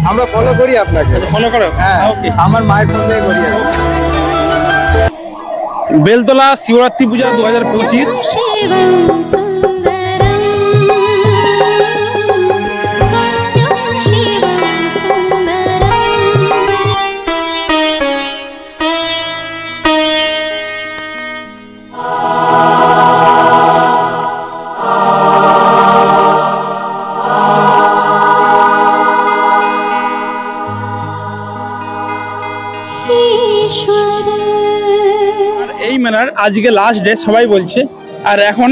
আমরা ফলো করি আপনাকে। ফলো করো? হ্যাঁ, আমার মায়ের ফোন থেকে করি। বেলতলা শিবরাত্রি পূজা 2025। এই মেলার আজকে লাস্ট ডে সবাই বলছে। আর এখন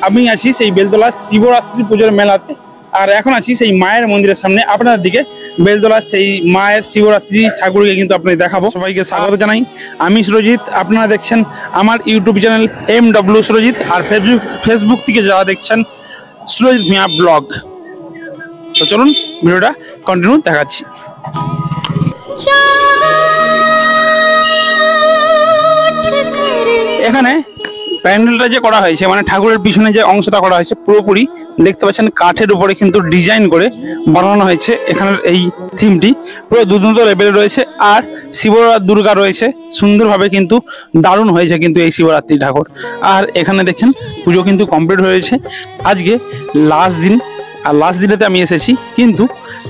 আমি আছি সেই বেলতলা শিবরাত্রি পুজোর মেলাতে, আর এখন আছি সেই মায়ের মন্দিরের সামনে। আপনাদের দিকে বেলতলা সেই মায়ের শিবরাত্রি ঠাকুরকে কিন্তু আপনাদের দেখাবো। সবাইকে স্বাগত জানাই, আমি সুরজিৎ। আপনারা দেখছেন আমার ইউটিউব চ্যানেল MW সুরজিৎ, আর ফেসবুক থেকে যারা দেখছেন সুরজিৎ মিয়া ব্লগ। তো চলুন ভিডিওটা কন্টিনিউ দেখাচ্ছি। এখানে প্যান্ডেলটা যে করা হয়েছে, মানে ঠাকুরের পিছনে যে অংশটা করা হয়েছে, পুরোপুরি দেখতে পাচ্ছেন কাঠের উপরে কিন্তু ডিজাইন করে বানানো হয়েছে। এখানের এই থিমটি পুরো দুর্দান্ত লেভেলে রয়েছে, আর শিব দুর্গা রয়েছে সুন্দরভাবে, কিন্তু দারুণ হয়েছে কিন্তু এই শিবরাত্রি ঠাকুর। আর এখানে দেখছেন পুজো কিন্তু কমপ্লিট হয়েছে, আজকে লাস্ট দিন। আর লাস্ট দিনেতে আমি এসেছি, কিন্তু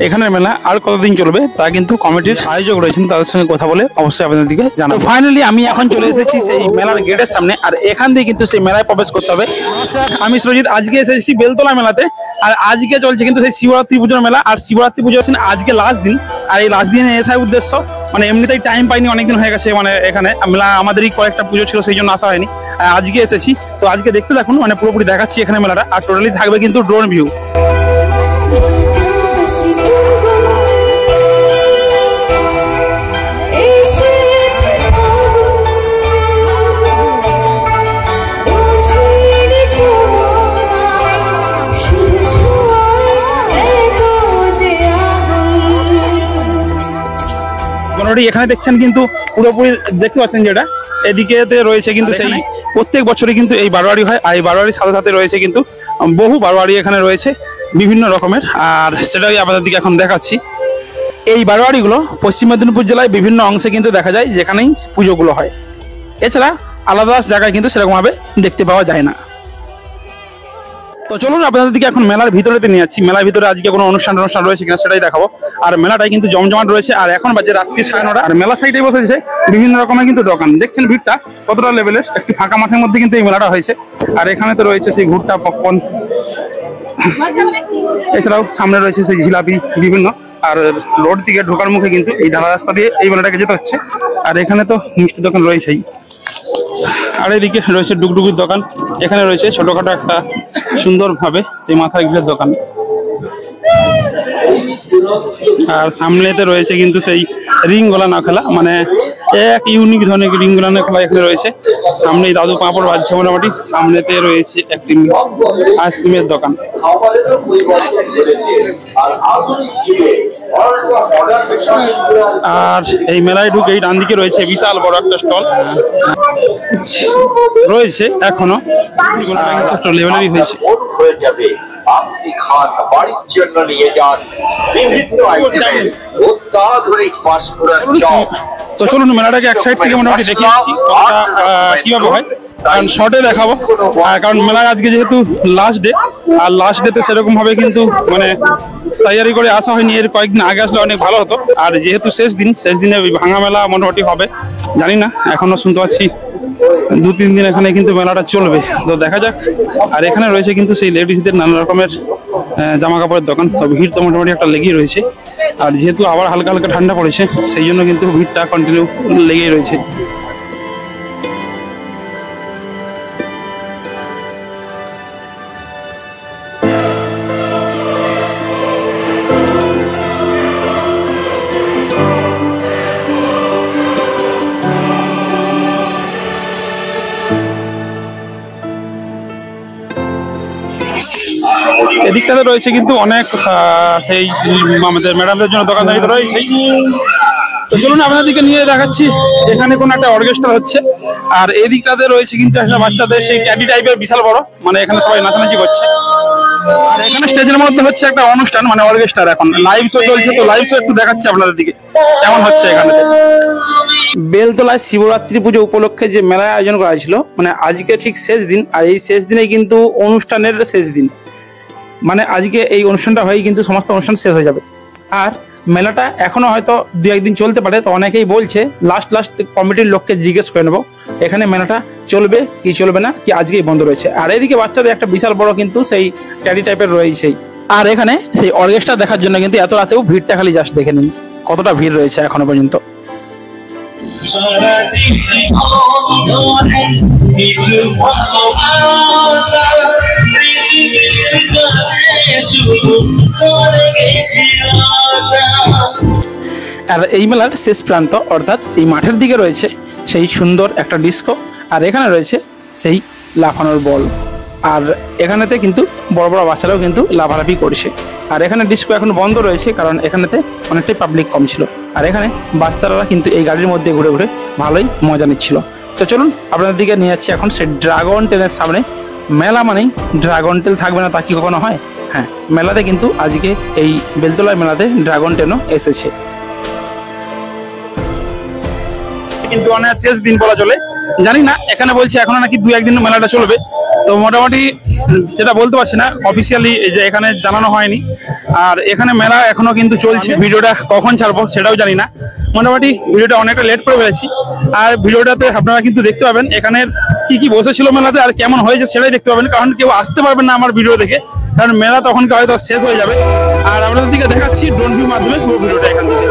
এখানের মেলা আর কতদিন চলবে তা কিন্তু কমিটির আয়োজক রয়েছেন, তাদের সঙ্গে কথা বলে অবশ্যই আপনাদের দিকে জানাবো। ফাইনালি আমি এখন চলে এসেছি সেই মেলার গেটের সামনে, আর এখান দিয়ে কিন্তু সেই মেলায় প্রবেশ করতে হবে। আমি সুরজিৎ, আজকে এসেছি বেলতলা মেলাতে, আর আজকে চলছে কিন্তু সেই শিবরাত্রি পুজোর মেলা। আর শিবরাত্রি পুজো আছেন আজকে লাস্ট দিন, আর এই লাস্ট দিনে আসার উদ্দেশ্য মানে এমনিতেই টাইম পাইনি, অনেকদিন হয়ে গেছে, মানে এখানে মেলা আমাদেরই কয়েকটা পুজো ছিল, সেই জন্য আসা হয়নি। আজকে এসেছি, তো আজকে দেখতে থাকুন, মানে পুরোপুরি দেখাচ্ছি এখানে মেলাটা। আর টোটালি থাকবে কিন্তু ড্রোন ভিউ। এখানে দেখছেন কিন্তু পুরোপুরি দেখতে পাচ্ছেন যেটা এদিকে রয়েছে কিন্তু সেই প্রত্যেক বছরই কিন্তু এই বারোয়ারি হয়। আর এই বারোয়ারির সাথে সাথে রয়েছে কিন্তু বহু বারোয়ারি এখানে রয়েছে বিভিন্ন রকমের, আর সেটাই আপনাদের দিকে এখন দেখাচ্ছি। এই বারোয়ারিগুলো পশ্চিম মেদিনীপুর জেলায় বিভিন্ন অংশে কিন্তু দেখা যায়, যেখানেই পুজোগুলো হয়। এছাড়া আলাদা জায়গায় কিন্তু সেরকমভাবে দেখতে পাওয়া যায় না। তো চলুন আপনাদের দিকে এখন মেলার ভিতরেতে নিয়ে যাচ্ছি। মেলার ভিতরে আজকে কোনো অনুষ্ঠান রয়েছে কিনা সেটাই দেখাবো। আর মেলাটাই কিন্তু জমজমাট রয়েছে, আর এখন বাজে রাত্রি 9:30। আর মেলা সাইডে বসেছে বিভিন্ন রকমের কিন্তু দোকান। দেখছেন ভিড়টা কতটা লেভেলের, একটি ফাঁকা মাঠের মধ্যে কিন্তু এই মেলাটা হয়েছে। আর এখানে তো রয়েছে সেই ভুট্টা, পপকর্ন, এছাড়াও সামনে রয়েছে সেই জিলাপি বিভিন্ন। আর রোড দিকে ঢোকার মুখে কিন্তু এই ঢালা রাস্তা দিয়ে এই মেলাটাকে যেতে হচ্ছে। আর এখানে তো মিষ্টি দোকান রয়েছেই, আর এদিকে রয়েছে ডুগডুগির দোকান। এখানে রয়েছে ছোটখাটো একটা সুন্দরভাবে সেই মাথার গিলের দোকান। আর সামনেতে রয়েছে কিন্তু সেই রিং গোলা না খেলা, মানে এক ইউনিক ধরনের রিং গোলা না খেলা এখানে রয়েছে। সামনেই দাদু পাঁপড় বাজছে মোটামুটি। সামনেতে রয়েছে একটি আইসক্রিমের দোকান। আর এই মেলায় ঢুকেই ডান দিকে রয়েছে বিশাল বড় একটা স্টল রয়েছে, এখনো লেভেলেরই হয়েছে। আপনি খান বাড়ির জন্য নিয়ে যান বিভিন্ন আইটেমের অত্যাধুনিক পাঁশকুড়ার চপ। তো চলুন মেলাটাকে এক সাইড থেকে মোটামুটি দেখিয়েছি কিভাবে হয়, কারণ শর্টে দেখাবো। কারণ মেলার আজকে যেহেতু লাস্ট ডে, আর লাস্ট ডেতে সেরকম ভাবে কিন্তু মানে তৈরি করে আসা হয়নি। এর কয়েকদিন আগে আসলে অনেক ভালো হতো। আর যেহেতু শেষ দিনে ভাঙা মেলা মোটামুটি হবে, জানি না, এখনো শুনতে পাচ্ছি 2-3 দিন এখানে কিন্তু মেলাটা চলবে, তো দেখা যাক। আর এখানে রয়েছে কিন্তু সেই লেডিসদের নানা রকমের জামা কাপড়ের দোকান। তো ভিড় তো মোটামুটি একটা লেগেই রয়েছে। আর যেহেতু আবার হালকা হালকা ঠান্ডা পড়েছে, সেই জন্য কিন্তু ভিড়টা কন্টিনিউ লেগেই রয়েছে। এদিকটাতে রয়েছে কিন্তু অনেক সেই আমাদের ম্যাডামদের জন্য দোকানদারি রয়েছে। তো চলুন আপনাদেরকে নিয়ে দেখাচ্ছি, এখানে কোনো একটা অর্কেস্ট্রা হচ্ছে। আর এদিকটাতে রয়েছে কিন্তু একটা বাচ্চাদের সেই ক্যাডি টাইপের বিশাল বড়, মানে এখানে সবাই নাচানাচি করছে। আর এখানে স্টেজের মধ্যে হচ্ছে একটা অনুষ্ঠান, মানে অর্কেস্ট্রা, এখন লাইভ শো চলছে, তো লাইভ শো একটু দেখাচ্ছি আপনাদের দিকে কেমন হচ্ছে এখানে। বেলতলায় শিবরাত্রি পুজো উপলক্ষে যে মেলার আয়োজন করা হয়েছিল, মানে আজকে ঠিক শেষ দিন, আর এই শেষ দিনে কিন্তু অনুষ্ঠানের শেষ দিন, মানে আজকে এই অনুষ্ঠানটা হয়ে কিন্তু সমস্ত অনুষ্ঠান শেষ হয়ে যাবে। আর মেলাটা এখনো হয়তো 2-1 দিন চলতে পারে, তো অনেকেই বলছে লাস্ট কমিটির লোককে জিজ্ঞেস করে নেবো এখানে মেলাটা চলবে কি চলবে না, কি আজকেই বন্ধ রয়েছে। আর এদিকে বাচ্চাদের একটা বিশাল বড় কিন্তু সেই ট্যাডি টাইপের রয়েছেই। আর এখানে সেই অর্কেস্ট্রা দেখার জন্য কিন্তু এত রাতেও ভিড়টা খালি জাস্ট দেখে নিন কতটা ভিড় রয়েছে এখনো পর্যন্ত। আর এই মেলার শেষ প্রান্ত অর্থাৎ এই মাঠের দিকে রয়েছে সেই সুন্দর একটা ডিস্কো, আর এখানে রয়েছে সেই লাফানোর বল। আর এখানেতে কিন্তু বড় বড় বাচ্চারাও কিন্তু লাফালাফি করছে। আর এখানে ডিস্কো এখন বন্ধ রয়েছে কারণ এখানেতে অনেকটাই পাবলিক কম ছিল। আর এখানে বাচ্চারা কিন্তু এই গাড়ির মধ্যে ঘুরে ঘুরে ভালোই মজা নিচ্ছিল। তো চলুন আপনাদের দিকে নিয়ে যাচ্ছি এখন সেই ড্রাগন ট্রেনের সামনে। মেলা মানেই ড্রাগন ট্রেন থাকবে না তা কি কখনো হয়? হ্যাঁ, মেলাতে কিন্তু আজকে এই বেলতলার মেলাতে ড্রাগন ট্রেনও এসেছে। কিন্তু অনেক শেষ দিন বলা চলে, জানি না এখানে বলছে এখনো নাকি 2-1 দিন মেলাটা চলবে, তো মোটামুটি সেটা বলতে পারছি না অফিসিয়ালি, যে এখানে জানানো হয়নি। আর এখানে মেলা এখনো কিন্তু চলছে, ভিডিওটা কখন ছাড়বো সেটাও জানি না। মোটামুটি ভিডিওটা অনেকটা লেট করে ফেলেছি। আর ভিডিওটাতে আপনারা কিন্তু দেখতে পাবেন এখানে কি কি বসেছিল মেলাতে আর কেমন হয়েছে সেটাই দেখতে পাবেন, কারণ কেউ আসতে পারবেন না আমার ভিডিও দেখে, কারণ মেলা তখনকে হয়তো শেষ হয়ে যাবে। আর আপনাদের দিকে দেখাচ্ছি ড্রোন ভিউ মাধ্যমে পুরো ভিডিওটা এখান থেকে।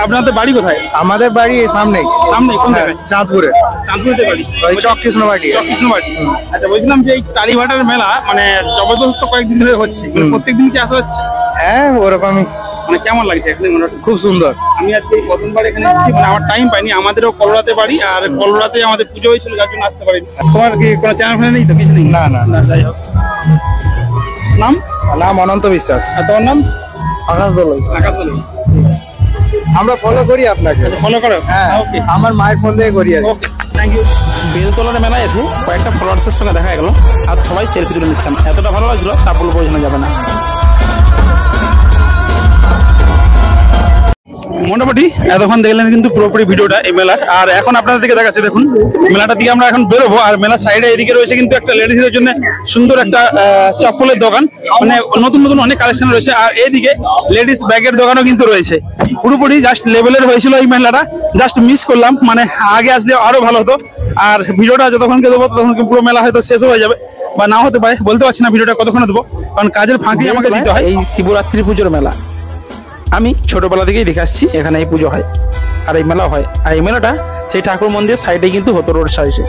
আপনাদের বাড়ি কোথায়? আমাদের বাড়ি এই সামনেই। সামনে কোন জায়গায়? চাঁদপুরে। চাঁদপুরেতে বাড়ি? ওই চককৃষ্ণবাটি। চককৃষ্ণবাটি। আচ্ছা, বলছিলাম যে এই কালীঘাটের মেলা মানে জবরদস্ত কয়েকদিন ধরে হচ্ছে, মানে প্রত্যেকদিন কি আসা হচ্ছে? হ্যাঁ, ওরকমই। মানে কেমন লাগছে এখানে? খুব সুন্দর। আমি আজকে প্রথমবার এখানে এসেছি, মানে আমার টাইম পাইনি, আমাদেরও কলরাতে বাড়ি, আর কলরাতে আমাদের পুজো হয়েছিল যার জন্য আসতে পারিনি। তোমার কি কোনো চ্যানেল ফ্যানেল নেই তো? কিছু নেই? না না না। যাই হোক, নাম? নাম অনন্ত বিশ্বাস। আর তোমার নাম? আকাশ দোলই। আকাশ দোলই। আমরা ফলো করি আপনাকে। ফলো করো? হ্যাঁ, ওকে। আমার মায়ের ফোন থেকে করি। ওকে, থ্যাংক ইউ। বেলতলার মেলায় এসে কয়েকটা ফলোয়ার্সের সঙ্গে দেখা গেল, আর সবাই সেলফি তুলে নিচ্ছেন, এতটা ভালো লাগছিল তা বলে বোঝানো যাবে না। মোটামুটি এতক্ষণ দেখলেন কিন্তু পুরোপুরি ভিডিওটা এই মেলার। আর এখন আপনাদের দিকে দেখাচ্ছে, দেখুন মেলাটা দিকে আমরা এখন বেরোবো। আর মেলার সাইডে এদিকে রয়েছে কিন্তু একটা লেডিসদের জন্য সুন্দর একটা চপ্পলের দোকান, মানে নতুন নতুন অনেক কালেকশন রয়েছে। আর এইদিকে লেডিস ব্যাগের দোকানও কিন্তু রয়েছে। পুরোপুরি জাস্ট লেভেলের হয়েছিল এই মেলাটা, জাস্ট মিস করলাম, মানে আগে আসলে আরো ভালো হতো। আর ভিডিওটা যতক্ষণকে দেবো ততক্ষণকে পুরো মেলা হয়তো শেষ হয়ে যাবে, বা না হতে পারে, বলতে পারছি না ভিডিওটা কতক্ষণে দেবো, কারণ কাজের ফাঁকে আমাকে দিতে হয়। এই শিবরাত্রি পুজোর মেলা আমি ছোটবেলা থেকেই দেখে আসছি, এখানে এই পুজো হয় আর এই মেলা হয়। আর এই মেলাটা সেই ঠাকুর মন্দিরের সাইডে কিন্তু হতো, রোড সাইডে।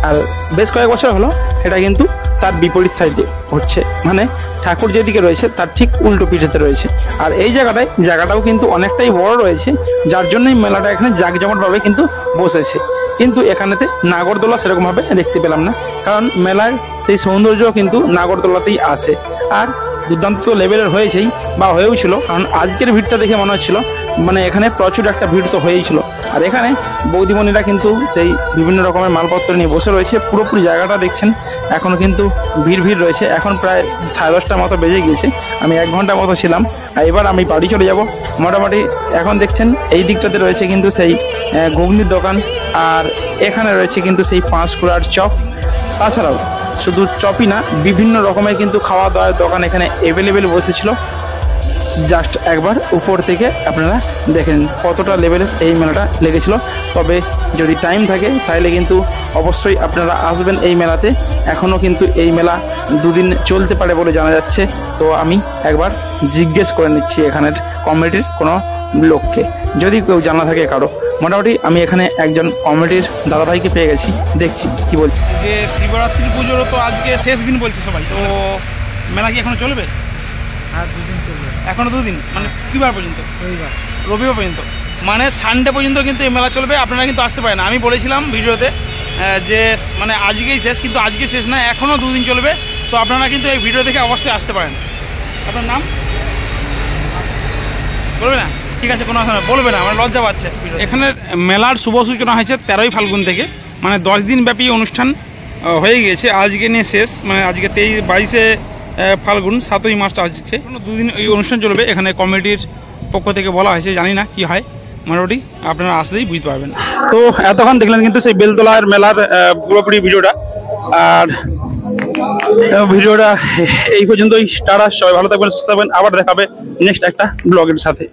আর বেশ কয়েক বছর হলো এটা কিন্তু তার বিপরীত সাইডে হচ্ছে, মানে ঠাকুর যেদিকে রয়েছে তার ঠিক উল্টো পিঠেতে রয়েছে। আর এই জায়গাটাও কিন্তু অনেকটাই বড় রয়েছে, যার জন্যই মেলাটা এখানে জাঁকজমটভাবে কিন্তু বসেছে। কিন্তু এখানেতে নাগরদোলা সেরকমভাবে দেখতে পেলাম না, কারণ মেলার সেই সৌন্দর্য কিন্তু নাগরদোলাতেই আসে। আর দুর্দান্ত লেভেলের হয়েছেই বা হয়েও ছিল, কারণ আজকের ভিড়টা দেখে মনে হচ্ছিল মানে এখানে প্রচুর একটা ভিড় তো হয়েই ছিল। আর এখানে বৌদিমণিরা কিন্তু সেই বিভিন্ন রকমের মালপত্র নিয়ে বসে রয়েছে। পুরোপুরি জায়গাটা দেখছেন এখনও কিন্তু ভিড় রয়েছে। এখন প্রায় 10:30টার মতো বেজে গিয়েছে, আমি 1 ঘন্টা মতো ছিলাম। আর এবার আমি বাড়ি চলে যাব। মোটামুটি এখন দেখছেন এই দিকটাতে রয়েছে কিন্তু সেই ঘুগনির দোকান, আর এখানে রয়েছে কিন্তু সেই 5 কুড়ার চপ। তাছাড়াও শুধু চপই না, বিভিন্ন রকমের কিন্তু খাওয়া দাওয়ার দোকান এখানে অ্যাভেলেবেল বসেছিল। জাস্ট একবার উপর থেকে আপনারা দেখেন কতটা লেভেলের এই মেলাটা লেগেছিল। তবে যদি টাইম থাকে তাহলে কিন্তু অবশ্যই আপনারা আসবেন এই মেলাতে। এখনও কিন্তু এই মেলা দুদিন চলতে পারে বলে জানা যাচ্ছে। তো আমি একবার জিজ্ঞেস করে নিচ্ছি এখানের কমিটির কোনো লোককে, যদি কেউ জানা থাকে কারো। মোটামুটি আমি এখানে একজন কমিটির দাদাভাইকে পেয়ে গেছি, দেখছি কি বলছি। যে শিবরাত্রি পুজোরও তো আজকে শেষ দিন বলছে সবাই, তো মেলা কি এখনো চলবে? আর 2 দিন চলবে। এখনো 2 দিন, মানে কি বার পর্যন্ত? রবিবার পর্যন্ত, মানে সানডে পর্যন্ত কিন্তু এই মেলা চলবে। আপনারা কিন্তু আসতে পারেন। আমি বলেছিলাম ভিডিওতে যে মানে আজকেই শেষ, কিন্তু আজকে শেষ না, এখনও 2 দিন চলবে। তো আপনারা কিন্তু এই ভিডিও দেখে অবশ্যই আসতে পারেন। আপনার নাম বলবে না? ঠিক আছে, কোনো কথা বলবে না, আমার লজ্জা পাচ্ছে। এখানে মেলার শুভ সূচনা হয়েছে 13ই ফাল্গুন থেকে, মানে 10 দিন ব্যাপী অনুষ্ঠান হয়ে গিয়েছে। আজকে নিয়ে শেষ, মানে আজকে 22শে ফাল্গুন, 7ই মার্চ আজকে। 2 দিন এই অনুষ্ঠান চলবে। এখানে কমিটির পক্ষ থেকে বলা হয়েছে, জানি না কি হয়, মোটামুটি আপনারা আসলেই বুঝতে পারবেন। তো এতক্ষণ দেখলেন কিন্তু সেই বেলতলার মেলার পুরোপুরি ভিডিওটা। আর ভিডিওটা এই পর্যন্তই। টাটা, সবাই ভালো থাকবেন, সুস্থ থাকবেন। আবার দেখাবে নেক্সট একটা ব্লগের সাথে।